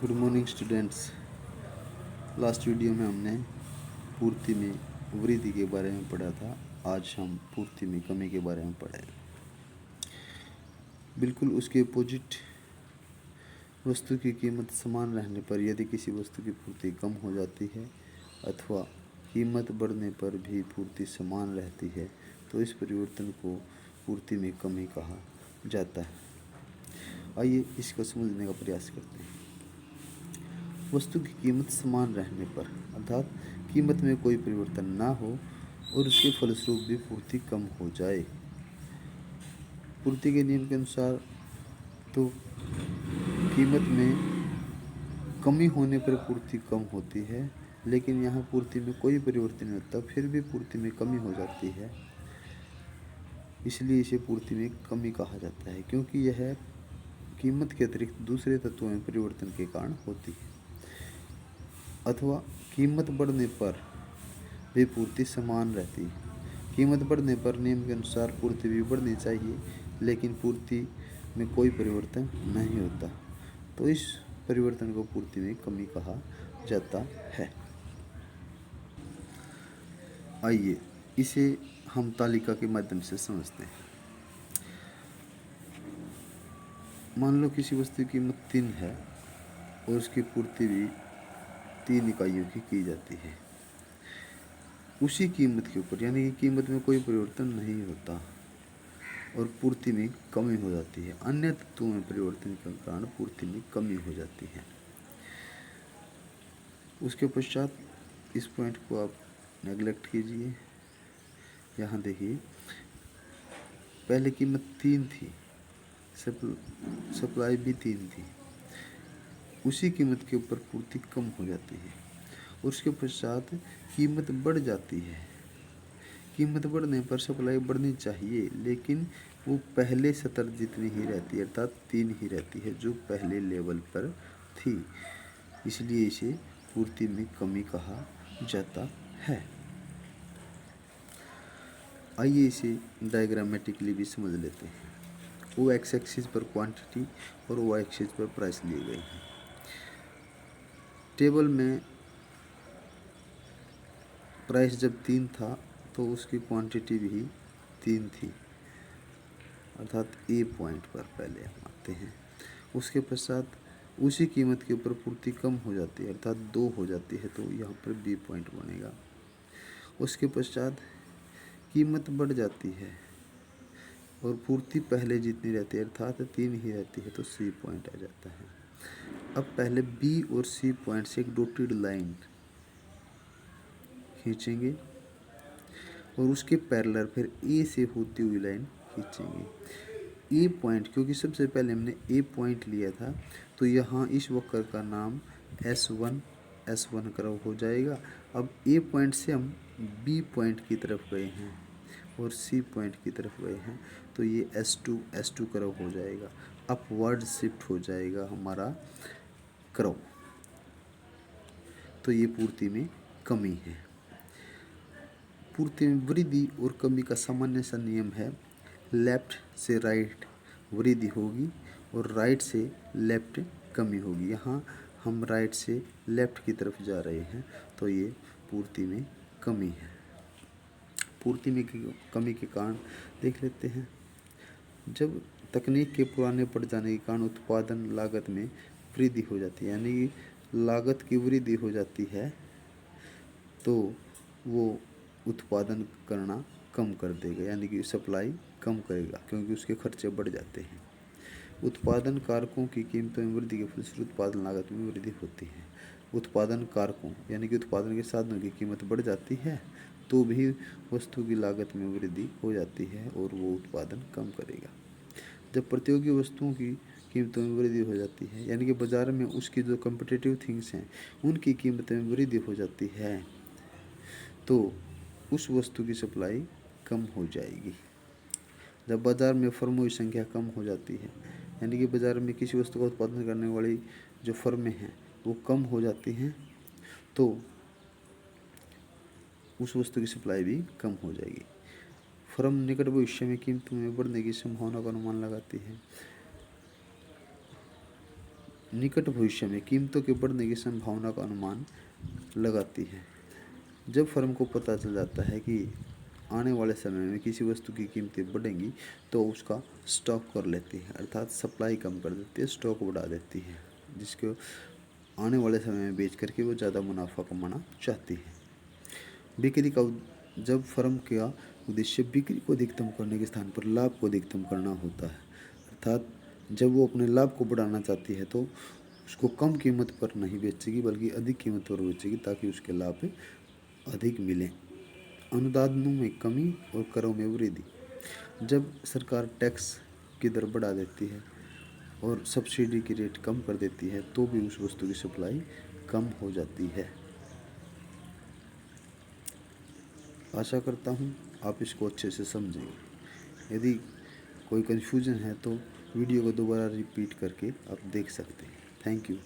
Good morning students. Last video में हमने पूर्ति में वृद्धि के बारे में पढ़ा था। आज हम पूर्ति में कमी के बारे में पढ़े। बिल्कुल उसके अपोजिट, वस्तु की कीमत समान रहने पर यदि किसी वस्तु की पूर्ति कम हो जाती है अथवा कीमत बढ़ने पर भी पूर्ति समान रहती है तो इस परिवर्तन को पूर्ति में कमी कहा जाता है। आइए इसको समझने का प्रयास करते हैं। वस्तु की कीमत समान रहने पर अर्थात कीमत में कोई परिवर्तन ना हो और उसके फलस्वरूप भी पूर्ति कम हो जाए। पूर्ति के नियम के अनुसार तो कीमत में कमी होने पर पूर्ति कम होती है, लेकिन यहाँ पूर्ति में कोई परिवर्तन नहीं होता फिर भी पूर्ति में कमी हो जाती है। इसलिए इसे पूर्ति में कमी कहा जाता है, क्योंकि यह कीमत के अतिरिक्त दूसरे तत्वों में परिवर्तन के कारण होती है। अथवा कीमत बढ़ने पर भी पूर्ति समान रहती है। कीमत बढ़ने पर नियम के अनुसार पूर्ति भी बढ़नी चाहिए, लेकिन पूर्ति में कोई परिवर्तन नहीं होता, तो इस परिवर्तन को पूर्ति में कमी कहा जाता है। आइए इसे हम तालिका के माध्यम से समझते हैं। मान लो किसी वस्तु की कीमत 3 है और उसकी पूर्ति भी 3 इकाइयों की जाती है। उसी कीमत के ऊपर यानी कि कीमत में कोई परिवर्तन नहीं होता और पूर्ति में कमी हो जाती है। अन्य तत्वों में परिवर्तन के कारण पूर्ति में कमी हो जाती है। उसके पश्चात इस पॉइंट को आप नेगलेक्ट कीजिए। यहाँ देखिए, पहले कीमत 3 थी, सप्लाई भी 3 थी, उसी कीमत के ऊपर पूर्ति कम हो जाती है। उसके पश्चात कीमत बढ़ जाती है। कीमत बढ़ने पर सप्लाई बढ़नी चाहिए, लेकिन वो पहले स्तर जितनी ही रहती है, अर्थात 3 ही रहती है जो पहले लेवल पर थी। इसलिए इसे पूर्ति में कमी कहा जाता है। आइए इसे डायग्रामेटिकली भी समझ लेते हैं। वो एक्स एक्सिस पर क्वांटिटी और वाई एक्सिस पर प्राइस लिए गए हैं। टेबल में प्राइस जब 3 था तो उसकी क्वांटिटी भी 3 थी, अर्थात ए पॉइंट पर पहले हम आते हैं। उसके पश्चात उसी कीमत के ऊपर पूर्ति कम हो जाती है, अर्थात 2 हो जाती है, तो यहाँ पर बी पॉइंट बनेगा। उसके पश्चात कीमत बढ़ जाती है और पूर्ति पहले जितनी रहती है, अर्थात 3 ही रहती है, तो सी पॉइंट आ जाता है। अब पहले बी और सी पॉइंट से एक डॉटेड लाइन खींचेंगे और उसके पैरेलल फिर ए से होती हुई लाइन खींचेंगे। ए पॉइंट, क्योंकि सबसे पहले हमने ए पॉइंट लिया था, तो यहाँ इस वक्र का नाम S1 कर्व हो जाएगा। अब ए पॉइंट से हम बी पॉइंट की तरफ गए हैं और सी पॉइंट की तरफ गए हैं, तो ये S2 कर्व हो जाएगा। अपवर्ड शिफ्ट हो जाएगा हमारा कर्व। तो ये पूर्ति में कमी है। पूर्ति में वृद्धि और कमी का सामान्य सा नियम है, लेफ्ट से राइट वृद्धि होगी और राइट से लेफ्ट कमी होगी। यहाँ हम राइट से लेफ्ट की तरफ जा रहे हैं, तो ये पूर्ति में कमी है। पूर्ति में कमी के कारण देख लेते हैं। जब तकनीक के पुराने पड़ जाने के कारण उत्पादन लागत में वृद्धि हो जाती है, यानी कि लागत की वृद्धि हो जाती है, तो वो उत्पादन करना कम कर देगा, यानी कि सप्लाई कम करेगा, क्योंकि उसके खर्चे बढ़ जाते हैं। उत्पादन कारकों की कीमतों में वृद्धि के फलस्वरूप उत्पादन लागत में वृद्धि होती है। उत्पादन कारकों यानी कि उत्पादन के साधनों की कीमत बढ़ जाती है तो भी वस्तु की लागत में वृद्धि हो जाती है और वो उत्पादन कम करेगा। जब प्रतियोगी वस्तुओं की कीमतों में वृद्धि हो जाती है, यानी कि बाजार में उसकी जो कम्पिटिटिव थिंग्स हैं उनकी कीमतों में वृद्धि हो जाती है, तो उस वस्तु की सप्लाई कम हो जाएगी। जब बाज़ार में फर्मों की संख्या कम हो जाती है, यानी कि बाज़ार में किसी वस्तु का उत्पादन करने वाली जो फर्में हैं वो कम हो जाती हैं, तो उस वस्तु की सप्लाई भी कम हो जाएगी। फर्म निकट भविष्य में कीमतों में बढ़ने की संभावना का अनुमान लगाती है। निकट भविष्य में कीमतों के बढ़ने की संभावना का अनुमान लगाती है। जब फर्म को पता चल जाता है कि आने वाले समय में किसी वस्तु की कीमतें बढ़ेंगी तो उसका स्टॉक कर लेती है, अर्थात सप्लाई कम कर देती है, स्टॉक बढ़ा देती है, जिसको आने वाले समय में बेच करके वो ज़्यादा मुनाफा कमाना चाहती है। बिक्री का जब फर्म का उद्देश्य बिक्री को अधिकतम करने के स्थान पर लाभ को अधिकतम करना होता है, अर्थात जब वो अपने लाभ को बढ़ाना चाहती है तो उसको कम कीमत पर नहीं बेचेगी बल्कि अधिक कीमत पर बेचेगी ताकि उसके लाभ अधिक मिले। अनुदानों में कमी और करों में वृद्धि। जब सरकार टैक्स की दर बढ़ा देती है और सब्सिडी की रेट कम कर देती है तो भी उस वस्तु की सप्लाई कम हो जाती है। आशा करता हूँ आप इसको अच्छे से समझेंगे। यदि कोई कन्फ्यूजन है तो वीडियो को दोबारा रिपीट करके आप देख सकते हैं। Thank you.